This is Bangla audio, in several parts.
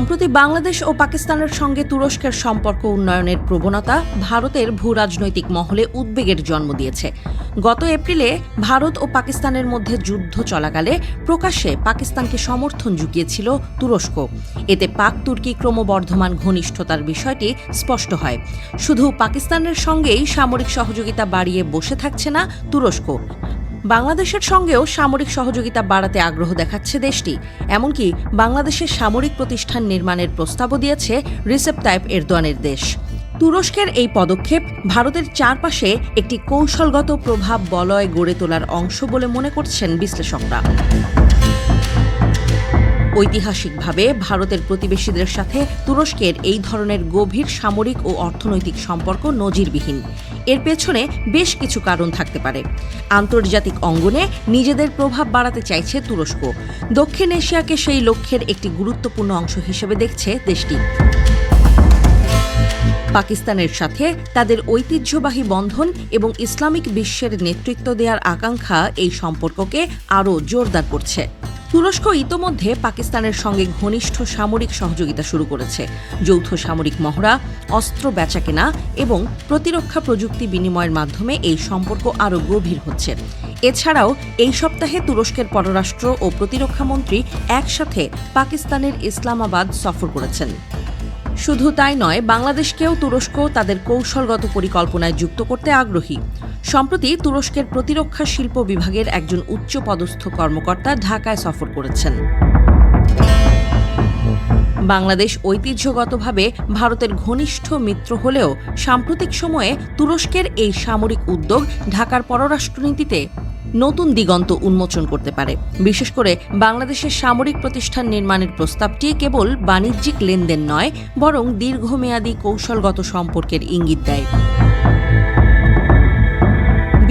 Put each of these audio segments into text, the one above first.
সম্প্রতি বাংলাদেশ ও পাকিস্তানের সঙ্গে তুরস্কের সম্পর্ক উন্নয়নের প্রবণতা ভারতের ভূরাজনৈতিক মহলে উদ্বেগের জন্ম দিয়েছে। গত এপ্রিলে ভারত ও পাকিস্তানের মধ্যে যুদ্ধ চলাকালে প্রকাশ্যে পাকিস্তানকে সমর্থন জুগিয়েছিল তুরস্ক। এতে পাক তুর্কি ক্রমবর্ধমান ঘনিষ্ঠতার বিষয়টি স্পষ্ট হয়। শুধু পাকিস্তানের সঙ্গেই সামরিক সহযোগিতা বাড়িয়ে বসে থাকছে না তুরস্ক, বাংলাদেশের সঙ্গেও সামরিক সহযোগিতা বাড়াতে আগ্রহ দেখাচ্ছে দেশটি। এমনকি বাংলাদেশের সামরিক প্রতিষ্ঠান নির্মাণের প্রস্তাবও দিয়েছে রিসেপ তাইপ এরদোয়ানের দেশ। তুরস্কের এই পদক্ষেপ ভারতের চারপাশে একটি কৌশলগত প্রভাব বলয় গড়ে তোলার অংশ বলে মনে করছেন বিশ্লেষকরা। ঐতিহাসিকভাবে ভারতের প্রতিবেশীদের সাথে তুরস্কের এই ধরনের গভীর সামরিক ও অর্থনৈতিক সম্পর্ক নজিরবিহীন। এর পেছনে বেশ কিছু কারণ থাকতে পারে। আন্তর্জাতিক অঙ্গনে নিজেদের প্রভাব বাড়াতে চাইছে তুরস্ক। দক্ষিণ এশিয়াকে সেই লক্ষ্যের একটি গুরুত্বপূর্ণ অংশ হিসেবে দেখছে দেশটি। পাকিস্তানের সাথে তাদের ঐতিহ্যবাহী বন্ধন এবং ইসলামিক বিশ্বের নেতৃত্ব দেওয়ার আকাঙ্ক্ষা এই সম্পর্ককে আরও জোরদার করছে। তুরস্ক ইতোমধ্যে পাকিস্তানের সঙ্গে ঘনিষ্ঠ সামরিক সহযোগিতা শুরু করেছে। যৌথ সামরিক মহড়া, অস্ত্র বেচাকেনা এবং প্রতিরক্ষা প্রযুক্তি বিনিময়ের মাধ্যমে এই সম্পর্ক আরও গভীর হচ্ছে। এছাড়াও এই সপ্তাহে তুরস্কের পররাষ্ট্র ও প্রতিরক্ষা মন্ত্রী একসাথে পাকিস্তানের ইসলামাবাদ সফর করেছেন। শুধু তাই নয়, বাংলাদেশকেও তুরস্ক তাদের কৌশলগত পরিকল্পনায় যুক্ত করতে আগ্রহী। সম্প্রতি তুরস্কের প্রতিরক্ষা শিল্প বিভাগের একজন উচ্চপদস্থ কর্মকর্তা ঢাকায় সফর করেছেন। বাংলাদেশ ঐতিহ্যগতভাবে ভারতের ঘনিষ্ঠ মিত্র হলেও সাম্প্রতিক সময়ে তুরস্কের এই সামরিক উদ্যোগ ঢাকার পররাষ্ট্রনীতিতে নতুন দিগন্ত উন্মোচন করতে পারে। বিশেষ করে বাংলাদেশের সামরিক প্রতিষ্ঠান নির্মাণের প্রস্তাবটি কেবল বাণিজ্যিক লেনদেন নয়, বরং দীর্ঘমেয়াদী কৌশলগত সম্পর্কের ইঙ্গিত দেয়।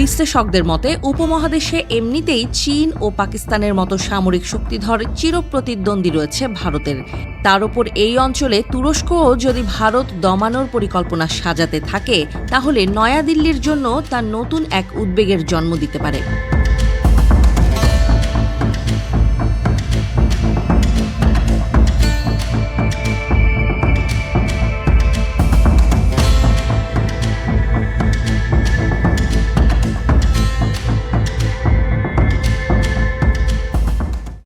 বিশ্লেষকদের মতে উপমহাদেশে এমনিতেই চীন ও পাকিস্তানের মতো সামরিক শক্তিধর চিরপ্রতিদ্বন্দ্বী রয়েছে ভারতের। তার উপর এই অঞ্চলে তুরস্কও যদি ভারত দমানোর পরিকল্পনা সাজাতে থাকে, তাহলে নয়াদিল্লির জন্য তা নতুন এক উদ্বেগের জন্ম দিতে পারে।